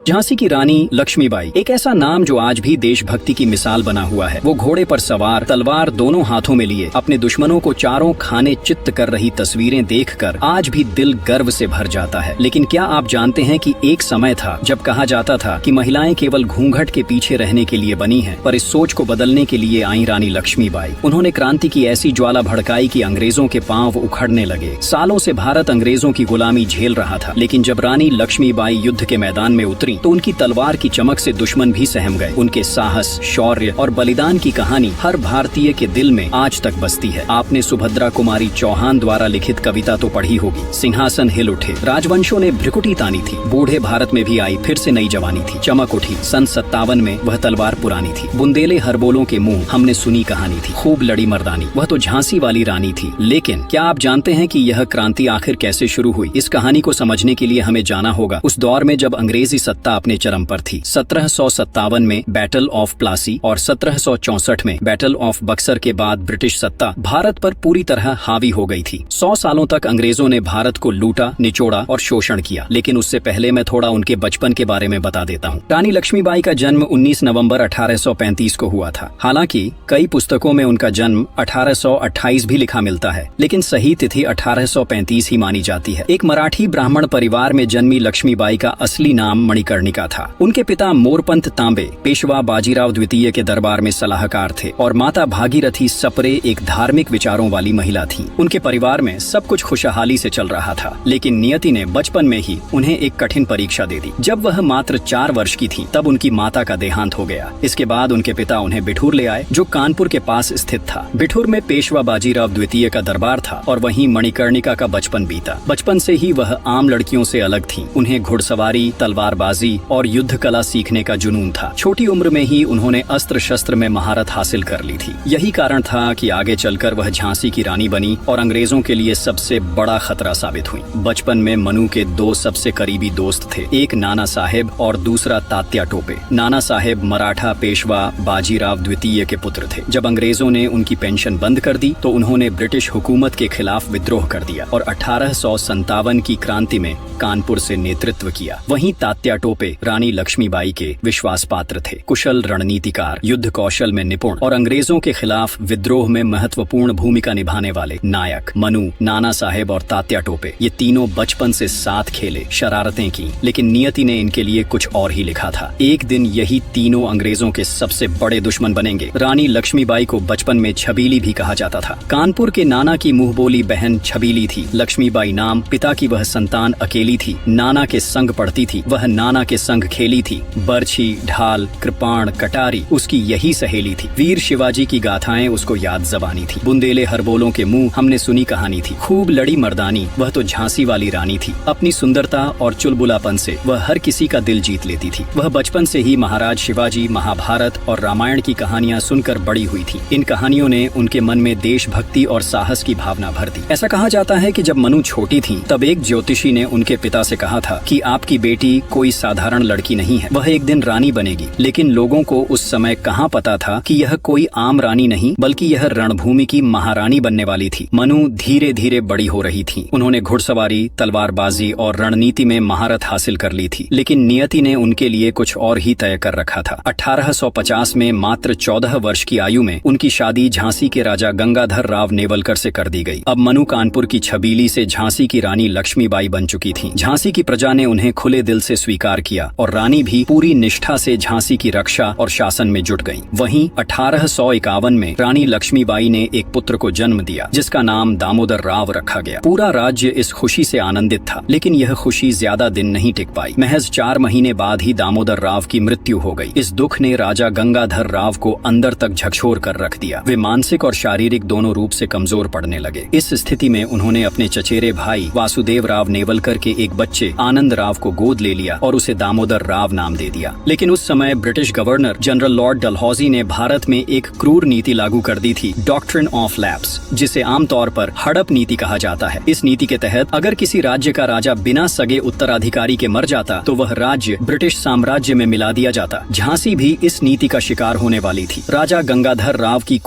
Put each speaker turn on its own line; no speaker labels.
झांसी की रानी लक्ष्मीबाई एक ऐसा नाम जो आज भी देशभक्ति की मिसाल बना हुआ है। वो घोड़े पर सवार, तलवार दोनों हाथों में लिए अपने दुश्मनों को चारों खाने चित्त कर रही तस्वीरें देखकर आज भी दिल गर्व से भर जाता है। लेकिन क्या आप जानते हैं कि एक समय था जब कहा जाता था कि महिलाएं केवल घूंघट के पीछे रहने के लिए बनी हैं, पर इस सोच को बदलने के लिए आई रानी लक्ष्मीबाई। उन्होंने क्रांति की ऐसी ज्वाला भड़काई कि अंग्रेजों के पांव उखड़ने लगे। सालों से भारत अंग्रेजों की गुलामी झेल रहा था, लेकिन जब रानी लक्ष्मीबाई युद्ध के मैदान में उतरी तो उनकी तलवार की चमक से दुश्मन भी सहम गए। उनके साहस, शौर्य और बलिदान की कहानी हर भारतीय के दिल में आज तक बसती है। आपने सुभद्रा कुमारी चौहान द्वारा लिखित कविता तो पढ़ी होगी, सिंहासन हिल उठे, राजवंशों ने भ्रिकुटी तानी थी, बूढ़े भारत में भी आई फिर से नई जवानी थी, चमक उठी सन 57 में वह तलवार पुरानी थी, बुंदेले हरबोलों के मुंह हमने सुनी कहानी थी, खूब लड़ी मर्दानी, वह तो झांसी वाली रानी थी। लेकिन क्या आप जानते हैं कि यह क्रांति आखिर कैसे शुरू हुई? इस कहानी को समझने के लिए हमें जाना होगा उस दौर में जब अंग्रेजी सत्ता अपने चरम पर थी। 1757 में बैटल ऑफ प्लासी और 1764 में बैटल ऑफ बक्सर के बाद ब्रिटिश सत्ता भारत पर पूरी तरह हावी हो गई थी। 100 सालों तक अंग्रेजों ने भारत को लूटा, निचोड़ा और शोषण किया। लेकिन उससे पहले मैं थोड़ा उनके बचपन के बारे में बता देता हूँ। रानी लक्ष्मीबाई का जन्म 19 नवंबर 1835 को हुआ था। हालांकि कई पुस्तकों में उनका जन्म 1828 भी लिखा मिलता है, लेकिन सही तिथि 1835 ही मानी जाती है। एक मराठी ब्राह्मण परिवार में जन्मी लक्ष्मीबाई का असली नाम मणिकर्णिका था। उनके पिता मोरपंत तांबे पेशवा बाजीराव द्वितीय के दरबार में सलाहकार थे और माता भागीरथी सपरे एक धार्मिक विचारों वाली महिला थी। उनके परिवार में सब कुछ खुशहाली से चल रहा था, लेकिन नियति ने बचपन में ही उन्हें एक कठिन परीक्षा दे दी। जब वह मात्र 4 वर्ष की थी तब उनकी माता का देहांत हो गया। इसके बाद उनके पिता उन्हें बिठूर ले आए, जो कानपुर के पास स्थित था। बिठूर में पेशवा बाजीराव द्वितीय का दरबार था और वहीं मणिकर्णिका का बचपन बीता। बचपन से ही वह आम लड़कियों से अलग थी। उन्हें घुड़सवारी, तलवारबाजी और युद्ध कला सीखने का जुनून था। छोटी उम्र में ही उन्होंने अस्त्र शस्त्र में महारत हासिल कर ली थी। यही कारण था कि आगे चलकर वह झांसी की रानी बनी और अंग्रेजों के लिए सबसे बड़ा खतरा साबित हुई। बचपन में मनु के 2 सबसे करीबी दोस्त थे, एक नाना साहेब और दूसरा तात्या टोपे। नाना साहेब मराठा पेशवा बाजीराव द्वितीय के पुत्र थे। जब अंग्रेजों ने उनकी पेंशन बंद कर दी तो उन्होंने ब्रिटिश हुकूमत के खिलाफ विद्रोह कर दिया और 1857 की क्रांति में कानपुर से नेतृत्व किया। वहीं तात्या टोपे रानी लक्ष्मीबाई के विश्वास पात्र थे, कुशल रणनीतिकार, युद्ध कौशल में निपुण और अंग्रेजों के खिलाफ विद्रोह में महत्वपूर्ण भूमिका निभाने वाले नायक। मनु, नाना साहेब और तात्या टोपे ये तीनों बचपन से साथ खेले, शरारतें की, लेकिन नियति ने इनके लिए कुछ और ही लिखा था। एक दिन यही तीनों अंग्रेजों के सबसे बड़े दुश्मन बनेंगे। रानी लक्ष्मीबाई को बचपन में छबीली भी कहा जाता था। कानपुर के नाना की मुंहबोली बहन छबीली थी। लक्ष्मीबाई नाम, पिता की वह संतान अकेली थी। नाना के संग पढ़ती थी, वह नाना के संग खेली थी। बर्छी, ढाल, कृपाण, कटारी उसकी यही सहेली थी। वीर शिवाजी की गाथाएं उसको याद जबानी थी। बुंदेले हरबोलों के मुंह हमने सुनी कहानी थी। खूब लड़ी मर्दानी, वह तो झांसी वाली रानी थी। अपनी सुंदरता और चुलबुलापन से वह हर किसी का दिल जीत लेती थी। वह बचपन से ही महाराज शिवाजी, महाभारत और रामायण की कहानियां सुनकर बड़ी हुई थी। इन कहानियों ने उनके मन में देशभक्ति और साहस की भावना भर दी। ऐसा कहा जाता है कि जब मनु छोटी थी तब एक ज्योतिषी ने उनके पिता से कहा था कि आपकी बेटी कोई साधारण लड़की नहीं है, वह एक दिन रानी बनेगी। लेकिन लोगों को उस समय कहाँ पता था कि यह कोई आम रानी नहीं बल्कि यह रणभूमि की महारानी बनने वाली थी। मनु धीरे धीरे बड़ी हो रही थी। उन्होंने घुड़सवारी, तलवारबाजी और रणनीति में महारत हासिल कर ली थी, लेकिन नियति ने उनके लिए कुछ और ही तय कर रखा था। 1850 में मात्र 14 वर्ष की आयु में उनकी शादी झांसी के राजा गंगाधर राव नेवलकर से कर दी गई। अब मनु कानपुर की छबीली से झांसी की रानी लक्ष्मीबाई बन चुकी थी। झांसी की प्रजा ने उन्हें खुले दिल से स्वीकार किया और रानी भी पूरी निष्ठा से झांसी की रक्षा और शासन में जुट गईं। वहीं 1851 में रानी लक्ष्मीबाई ने एक पुत्र को जन्म दिया जिसका नाम दामोदर राव रखा गया। पूरा राज्य इस खुशी से आनंदित था, लेकिन यह खुशी ज्यादा दिन नहीं टिक पाई। महज 4 महीने बाद ही दामोदर राव की मृत्यु हो गई। इस दुख ने राजा गंगाधर राव को अंदर तक झकझोर कर रख दिया। वे मानसिक और शारीरिक दोनों रूप से कमजोर पड़ने लगे। इस स्थिति में उन्होंने अपने चचेरे भाई वासुदेव राव नेवलकर के एक बच्चे आनंद राव को गोद ले लिया और उसे दामोदर राव नाम दे दिया। लेकिन उस समय British governor general Lord Dalhousie ने भारत में एक क्रूर नीति लागू कर दी थी, डॉक्ट्रिन ऑफ लैप्स, जिसे आमतौर पर हड़प नीति कहा जाता है। इस नीति के तहत अगर किसी राज्य का राजा बिना सगे उत्तराधिकारी के मर जाता तो वह राज्य ब्रिटिश साम्राज्य में मिला दिया जाता। झांसी भी इस नीति का शिकार होने वाली थी। राजा गंगाधर राव की